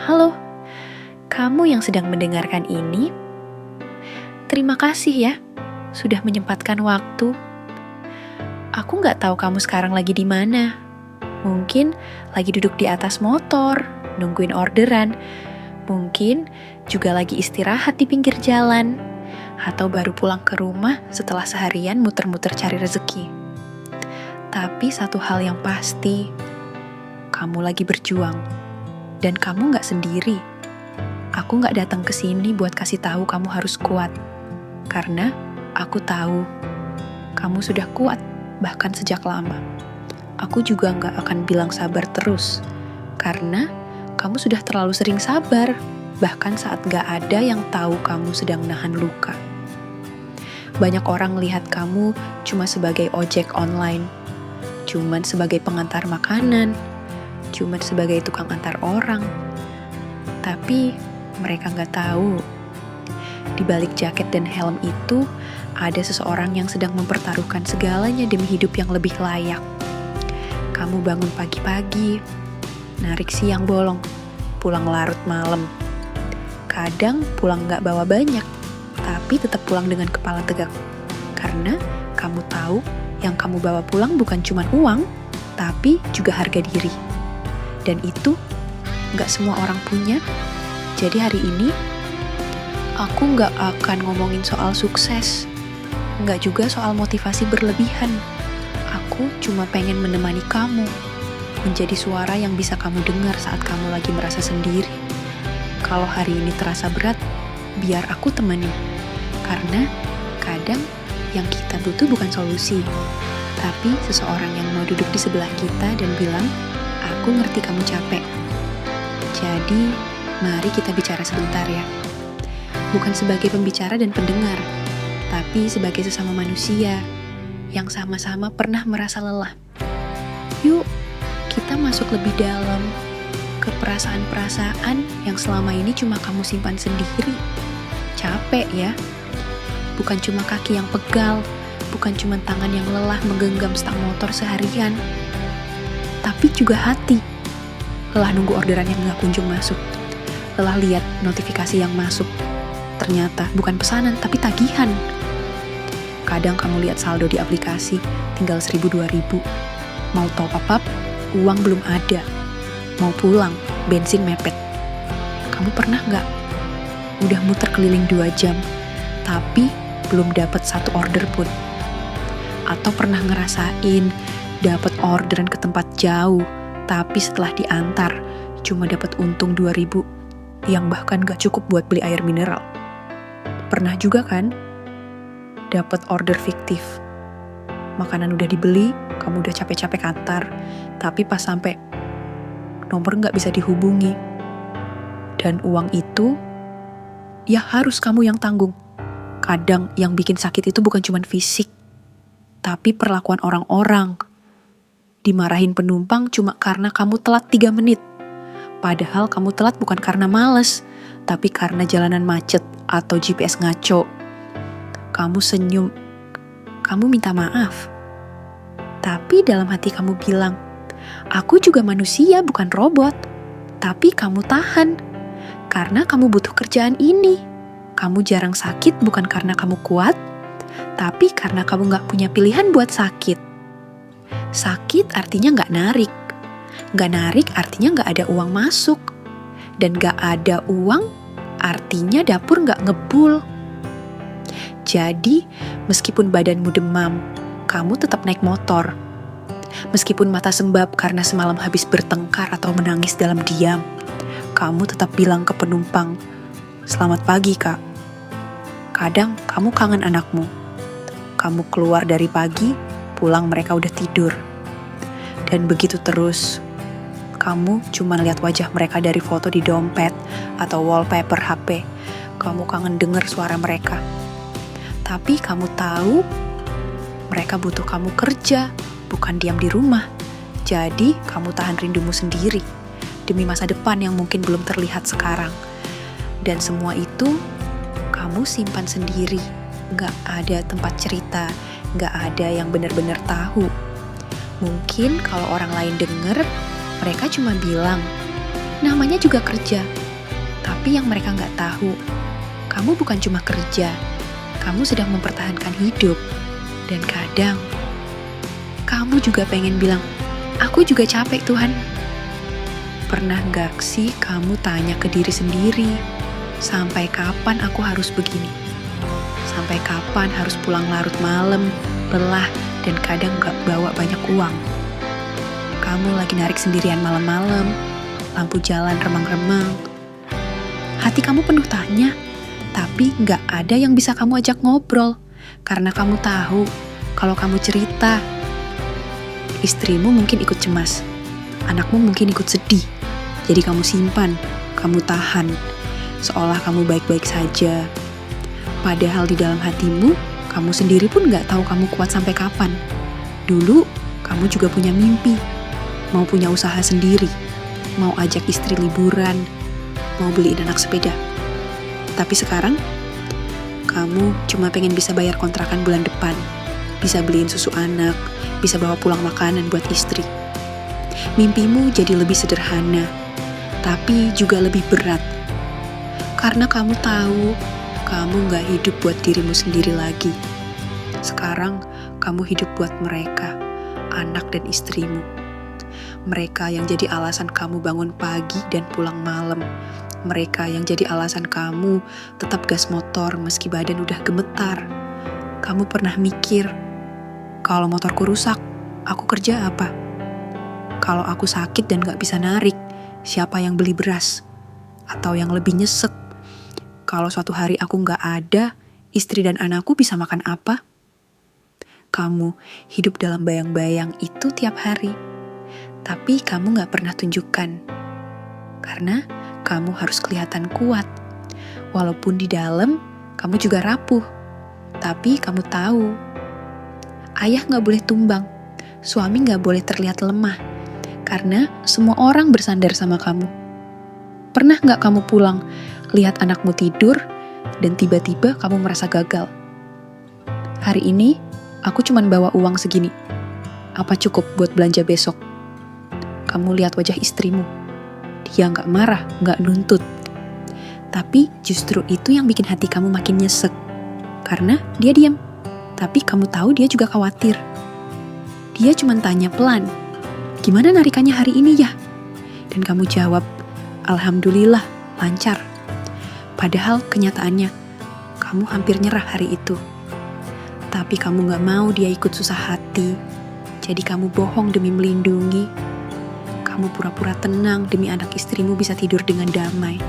Halo, kamu yang sedang mendengarkan ini, terima kasih ya sudah menyempatkan waktu. Aku nggak tahu kamu sekarang lagi di mana. Mungkin lagi duduk di atas motor, nungguin orderan. Mungkin juga lagi istirahat di pinggir jalan. Atau baru pulang ke rumah setelah seharian muter-muter cari rezeki. Tapi satu hal yang pasti, kamu lagi berjuang. Dan kamu gak sendiri. Aku gak datang ke sini buat kasih tahu kamu harus kuat. Karena aku tahu kamu sudah kuat, bahkan sejak lama. Aku juga gak akan bilang sabar terus. Karena kamu sudah terlalu sering sabar, bahkan saat gak ada yang tahu kamu sedang nahan luka. Banyak orang lihat kamu cuma sebagai ojek online, cuman sebagai pengantar makanan, cuman sebagai tukang antar orang. Tapi mereka nggak tahu, di balik jaket dan helm itu ada seseorang yang sedang mempertaruhkan segalanya demi hidup yang lebih layak. Kamu bangun pagi-pagi, narik siang bolong, pulang larut malam. Kadang pulang nggak bawa banyak, tapi tetap pulang dengan kepala tegak. Karena kamu tahu yang kamu bawa pulang bukan cuma uang, tapi juga harga diri. Dan itu gak semua orang punya. Jadi hari ini aku gak akan ngomongin soal sukses, gak juga soal motivasi berlebihan. Aku cuma pengen menemani kamu, menjadi suara yang bisa kamu dengar saat kamu lagi merasa sendiri. Kalau hari ini terasa berat, biar aku temani. Karena kadang yang kita butuh bukan solusi, tapi seseorang yang mau duduk di sebelah kita dan bilang, aku ngerti kamu capek. Jadi, mari kita bicara sebentar ya. Bukan sebagai pembicara dan pendengar, tapi sebagai sesama manusia yang sama-sama pernah merasa lelah. Yuk, kita masuk lebih dalam ke perasaan-perasaan yang selama ini cuma kamu simpan sendiri. Capek ya? Bukan cuma kaki yang pegal, bukan cuma tangan yang lelah menggenggam stang motor seharian, tapi juga hati. Lelah nunggu orderan yang gak kunjung masuk. Lelah lihat notifikasi yang masuk. Ternyata bukan pesanan, tapi tagihan. Kadang kamu lihat saldo di aplikasi, tinggal 1.000-2.000. Mau top up, uang belum ada. Mau pulang, bensin mepet. Kamu pernah gak? Udah muter keliling 2 jam, tapi belum dapat satu order pun. Atau pernah ngerasain dapat orderan ke tempat jauh, tapi setelah diantar cuma dapat untung 2.000 yang bahkan gak cukup buat beli air mineral. Pernah juga kan dapat order fiktif. Makanan udah dibeli, kamu udah capek-capek antar, tapi pas sampai nomor gak bisa dihubungi. Dan uang itu ya harus kamu yang tanggung. Kadang yang bikin sakit itu bukan cuma fisik, tapi perlakuan orang-orang. Dimarahin penumpang cuma karena kamu telat 3 menit. Padahal kamu telat bukan karena malas, tapi karena jalanan macet atau GPS ngaco. Kamu senyum, kamu minta maaf. Tapi dalam hati kamu bilang, aku juga manusia bukan robot. Tapi kamu tahan, karena kamu butuh kerjaan ini. Kamu jarang sakit bukan karena kamu kuat, tapi karena kamu gak punya pilihan buat sakit. Sakit artinya gak narik. Gak narik artinya gak ada uang masuk. Dan gak ada uang artinya dapur gak ngebul. Jadi, meskipun badanmu demam, kamu tetap naik motor. Meskipun mata sembab karena semalam habis bertengkar atau menangis dalam diam, kamu tetap bilang ke penumpang, "Selamat pagi, Kak." Kadang kamu kangen anakmu. Kamu keluar dari pagi, pulang mereka udah tidur. Dan begitu terus. Kamu cuma lihat wajah mereka dari foto di dompet atau wallpaper HP. Kamu kangen dengar suara mereka. Tapi kamu tahu, mereka butuh kamu kerja, bukan diam di rumah. Jadi, kamu tahan rindumu sendiri, demi masa depan yang mungkin belum terlihat sekarang. Dan semua itu kamu simpan sendiri. Gak ada tempat cerita, gak ada yang benar-benar tahu. Mungkin kalau orang lain denger, mereka cuma bilang, Namanya juga kerja. Tapi yang mereka nggak tahu, kamu bukan cuma kerja, kamu sedang mempertahankan hidup. Dan kadang, kamu juga pengen bilang, aku juga capek Tuhan. Pernah nggak sih kamu tanya ke diri sendiri, sampai kapan aku harus begini? Sampai kapan harus pulang larut malam, lelah, dan kadang nggak bawa banyak uang? Kamu lagi narik sendirian malam-malam, lampu jalan remang-remang. Hati kamu penuh tanya, tapi nggak ada yang bisa kamu ajak ngobrol. Karena kamu tahu, kalau kamu cerita, istrimu mungkin ikut cemas, anakmu mungkin ikut sedih. Jadi kamu simpan, kamu tahan, seolah kamu baik-baik saja. Padahal di dalam hatimu, kamu sendiri pun nggak tahu kamu kuat sampai kapan. Dulu, kamu juga punya mimpi, mau punya usaha sendiri, mau ajak istri liburan, mau beliin anak sepeda. Tapi sekarang, kamu cuma pengen bisa bayar kontrakan bulan depan, bisa beliin susu anak, bisa bawa pulang makanan buat istri. Mimpimu jadi lebih sederhana, tapi juga lebih berat. Karena kamu tahu, kamu gak hidup buat dirimu sendiri lagi. Sekarang, kamu hidup buat mereka, anak dan istrimu. Mereka yang jadi alasan kamu bangun pagi dan pulang malam. Mereka yang jadi alasan kamu tetap gas motor meski badan udah gemetar. Kamu pernah mikir, kalau motorku rusak, aku kerja apa? Kalau aku sakit dan gak bisa narik, siapa yang beli beras? Atau yang lebih nyesek, kalau suatu hari aku gak ada, istri dan anakku bisa makan apa? Kamu hidup dalam bayang-bayang itu tiap hari. Tapi kamu gak pernah tunjukkan. Karena kamu harus kelihatan kuat. Walaupun di dalam, kamu juga rapuh. Tapi kamu tahu, ayah gak boleh tumbang. Suami gak boleh terlihat lemah. Karena semua orang bersandar sama kamu. Pernah gak kamu pulang, lihat anakmu tidur, dan tiba-tiba kamu merasa gagal? Hari ini, aku cuma bawa uang segini. Apa cukup buat belanja besok? Kamu lihat wajah istrimu. Dia gak marah, gak nuntut. Tapi justru itu yang bikin hati kamu makin nyesek. Karena dia diam. Tapi kamu tahu dia juga khawatir. Dia cuma tanya pelan, gimana narikannya hari ini ya? Dan kamu jawab, alhamdulillah, lancar. Padahal kenyataannya, kamu hampir nyerah hari itu. Tapi kamu gak mau dia ikut susah hati. Jadi kamu bohong demi melindungi. Kamu pura-pura tenang demi anak istrimu bisa tidur dengan damai.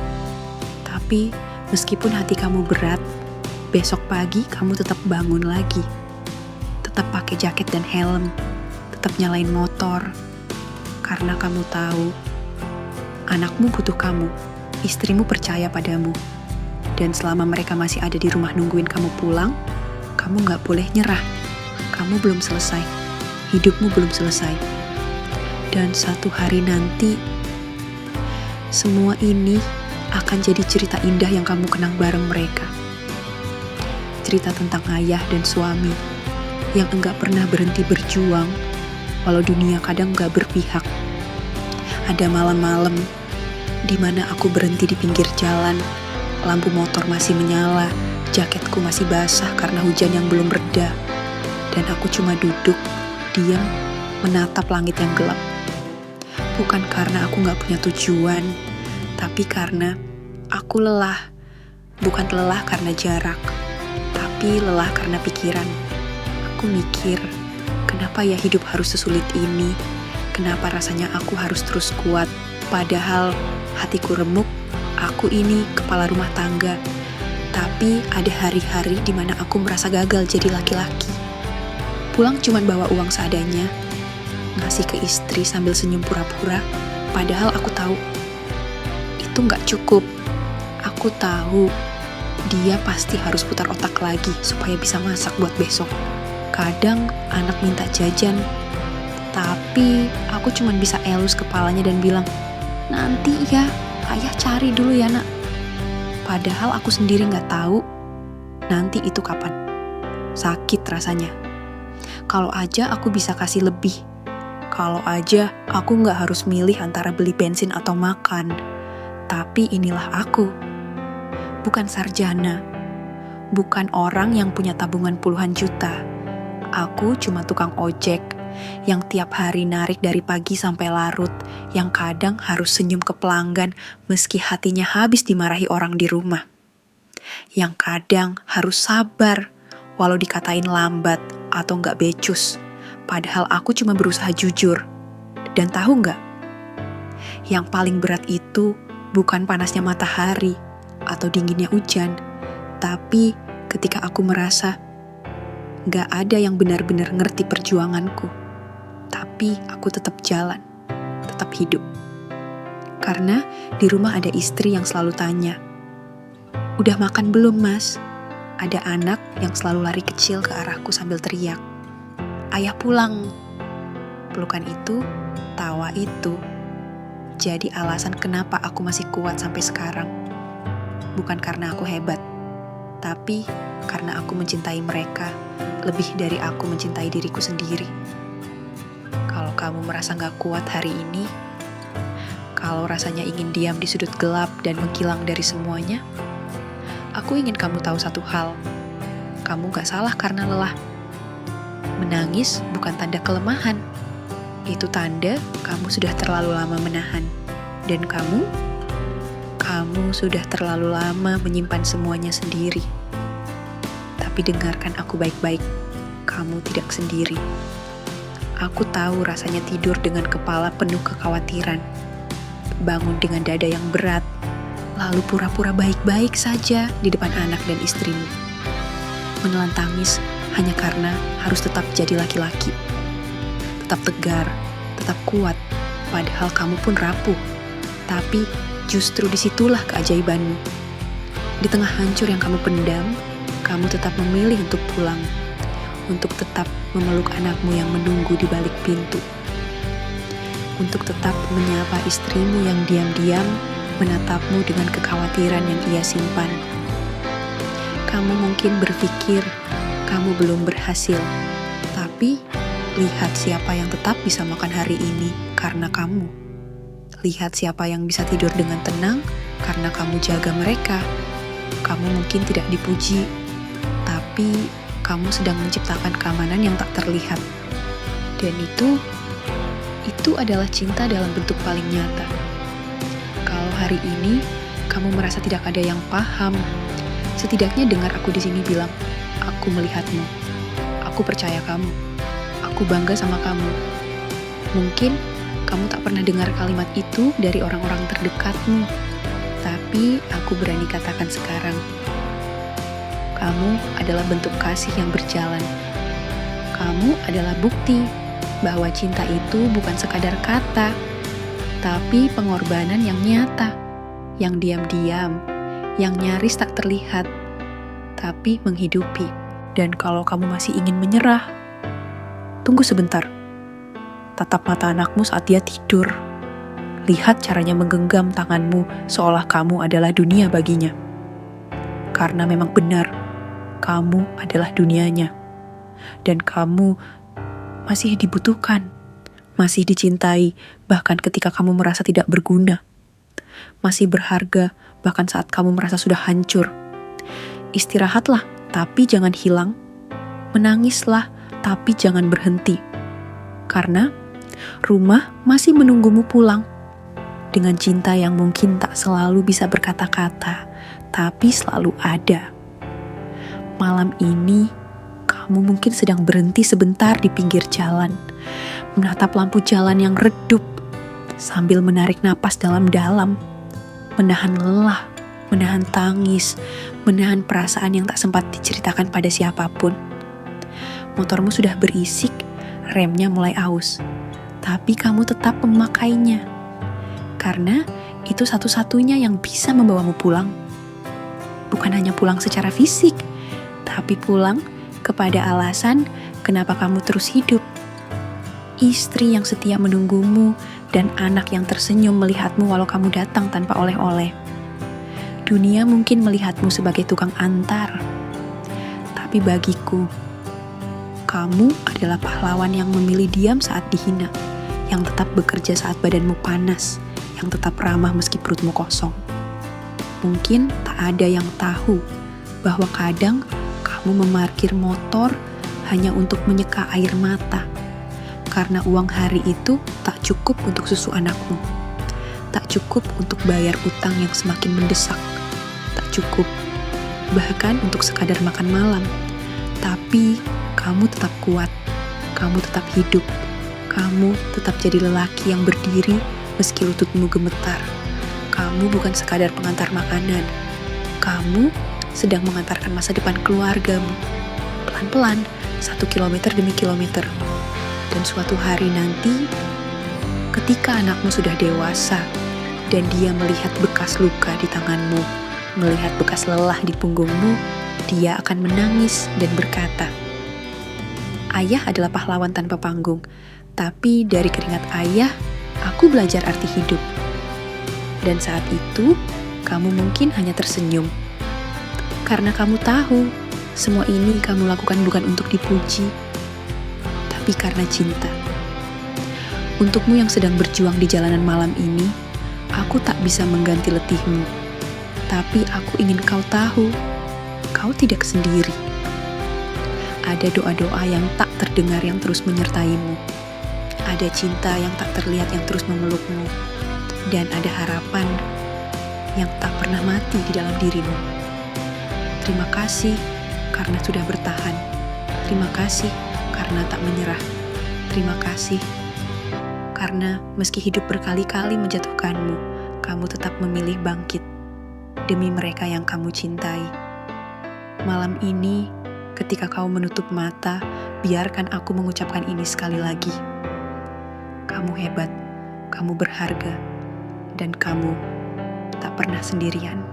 Tapi meskipun hati kamu berat, besok pagi kamu tetap bangun lagi. Tetap pakai jaket dan helm. Tetap nyalain motor. Karena kamu tahu, anakmu butuh kamu. Istrimu percaya padamu. Dan selama mereka masih ada di rumah nungguin kamu pulang, kamu gak boleh nyerah. Kamu belum selesai. Hidupmu belum selesai. Dan satu hari nanti, semua ini akan jadi cerita indah yang kamu kenang bareng mereka. Cerita tentang ayah dan suami yang enggak pernah berhenti berjuang, walau dunia kadang enggak berpihak. Ada malam-malam di mana aku berhenti di pinggir jalan, lampu motor masih menyala, jaketku masih basah karena hujan yang belum reda, dan aku cuma duduk, diam, menatap langit yang gelap. Bukan karena aku gak punya tujuan, tapi karena aku lelah. Bukan lelah karena jarak, tapi lelah karena pikiran. Aku mikir, kenapa ya hidup harus sesulit ini? Kenapa rasanya aku harus terus kuat? Padahal hatiku remuk, aku ini kepala rumah tangga. Tapi ada hari-hari di mana aku merasa gagal jadi laki-laki. Pulang cuma bawa uang seadanya, ngasih ke istri sambil senyum pura-pura, padahal aku tahu itu gak cukup. Aku tahu dia pasti harus putar otak lagi supaya bisa masak buat besok. Kadang anak minta jajan, tapi aku cuma bisa elus kepalanya dan bilang, nanti ya, ayah cari dulu ya nak. Padahal aku sendiri gak tahu nanti itu kapan. Sakit rasanya. Kalau aja aku bisa kasih lebih, Kalau aja aku nggak harus milih antara beli bensin atau makan. Tapi inilah aku. Bukan sarjana. Bukan orang yang punya tabungan puluhan juta. Aku cuma tukang ojek yang tiap hari narik dari pagi sampai larut, yang kadang harus senyum ke pelanggan meski hatinya habis dimarahi orang di rumah. Yang kadang harus sabar walau dikatain lambat atau nggak becus. Padahal aku cuma berusaha jujur. Dan tahu nggak? Yang paling berat itu bukan panasnya matahari atau dinginnya hujan, tapi ketika aku merasa nggak ada yang benar-benar ngerti perjuanganku, tapi aku tetap jalan, tetap hidup. Karena di rumah ada istri yang selalu tanya, "Udah makan belum, Mas?" Ada anak yang selalu lari kecil ke arahku sambil teriak, "Ayah pulang." Pelukan itu, tawa itu, jadi alasan kenapa aku masih kuat sampai sekarang. Bukan karena aku hebat, tapi karena aku mencintai mereka lebih dari aku mencintai diriku sendiri. Kalau kamu merasa gak kuat hari ini, kalau rasanya ingin diam di sudut gelap dan menghilang dari semuanya, aku ingin kamu tahu satu hal. Kamu gak salah karena lelah. Menangis bukan tanda kelemahan. Itu tanda kamu sudah terlalu lama menahan. Dan kamu sudah terlalu lama menyimpan semuanya sendiri. Tapi dengarkan aku baik-baik. Kamu tidak sendiri. Aku tahu rasanya tidur dengan kepala penuh kekhawatiran. Bangun dengan dada yang berat. Lalu pura-pura baik-baik saja di depan anak dan istrimu. Menelan tangis hanya karena harus tetap jadi laki-laki. Tetap tegar, tetap kuat, padahal kamu pun rapuh. Tapi justru disitulah keajaibanmu. Di tengah hancur yang kamu pendam, kamu tetap memilih untuk pulang. Untuk tetap memeluk anakmu yang menunggu di balik pintu. Untuk tetap menyapa istrimu yang diam-diam menatapmu dengan kekhawatiran yang ia simpan. Kamu mungkin berpikir kamu belum berhasil, tapi lihat siapa yang tetap bisa makan hari ini karena kamu. Lihat siapa yang bisa tidur dengan tenang karena kamu jaga mereka. Kamu mungkin tidak dipuji, tapi kamu sedang menciptakan keamanan yang tak terlihat. Dan itu adalah cinta dalam bentuk paling nyata. Kalau hari ini kamu merasa tidak ada yang paham, setidaknya dengar aku di sini bilang, "Aku melihatmu. Aku percaya kamu. Aku bangga sama kamu." Mungkin kamu tak pernah dengar kalimat itu dari orang-orang terdekatmu, tapi aku berani katakan sekarang. Kamu adalah bentuk kasih yang berjalan. Kamu adalah bukti bahwa cinta itu bukan sekadar kata, tapi pengorbanan yang nyata, yang diam-diam, yang nyaris tak terlihat, tapi menghidupi. Dan kalau kamu masih ingin menyerah, tunggu sebentar. Tatap mata anakmu saat dia tidur. Lihat caranya menggenggam tanganmu seolah kamu adalah dunia baginya. Karena memang benar, kamu adalah dunianya. Dan kamu masih dibutuhkan, masih dicintai, bahkan ketika kamu merasa tidak berguna. Masih berharga, bahkan saat kamu merasa sudah hancur. Istirahatlah, tapi jangan hilang. Menangislah, tapi jangan berhenti. Karena rumah masih menunggumu pulang. Dengan cinta yang mungkin tak selalu bisa berkata-kata, tapi selalu ada. Malam ini, kamu mungkin sedang berhenti sebentar di pinggir jalan, menatap lampu jalan yang redup, sambil menarik napas dalam-dalam, menahan lelah, menahan tangis, menahan perasaan yang tak sempat diceritakan pada siapapun. Motormu sudah berisik, remnya mulai aus, tapi kamu tetap memakainya. Karena itu satu-satunya yang bisa membawamu pulang. Bukan hanya pulang secara fisik, tapi pulang kepada alasan kenapa kamu terus hidup. Istri yang setia menunggumu dan anak yang tersenyum melihatmu walau kamu datang tanpa oleh-oleh. Dunia mungkin melihatmu sebagai tukang antar. Tapi bagiku, kamu adalah pahlawan yang memilih diam saat dihina, yang tetap bekerja saat badanmu panas, yang tetap ramah meski perutmu kosong. Mungkin tak ada yang tahu bahwa kadang kamu memarkir motor hanya untuk menyeka air mata, karena uang hari itu tak cukup untuk susu anakmu, tak cukup untuk bayar utang yang semakin mendesak, tak cukup bahkan untuk sekadar makan malam. Tapi kamu tetap kuat, kamu tetap hidup, kamu tetap jadi lelaki yang berdiri meski lututmu gemetar. Kamu bukan sekadar pengantar makanan, kamu sedang mengantarkan masa depan keluargamu. Pelan-pelan, 1 kilometer demi kilometer. Dan suatu hari nanti, ketika anakmu sudah dewasa, dan dia melihat bekas luka di tanganmu, melihat bekas lelah di punggungmu, dia akan menangis dan berkata, "Ayah adalah pahlawan tanpa panggung, tapi dari keringat ayah, aku belajar arti hidup." Dan saat itu, kamu mungkin hanya tersenyum. Karena kamu tahu, semua ini kamu lakukan bukan untuk dipuji, tapi karena cinta. Untukmu yang sedang berjuang di jalanan malam ini, aku tak bisa mengganti letihmu. Tapi aku ingin kau tahu, kau tidak sendiri. Ada doa-doa yang tak terdengar yang terus menyertaimu. Ada cinta yang tak terlihat yang terus memelukmu. Dan ada harapan yang tak pernah mati di dalam dirimu. Terima kasih karena sudah bertahan. Terima kasih karena tak menyerah. Terima kasih karena meski hidup berkali-kali menjatuhkanmu, kamu tetap memilih bangkit demi mereka yang kamu cintai. Malam ini, ketika kau menutup mata, biarkan aku mengucapkan ini sekali lagi. Kamu hebat, kamu berharga, dan kamu tak pernah sendirian.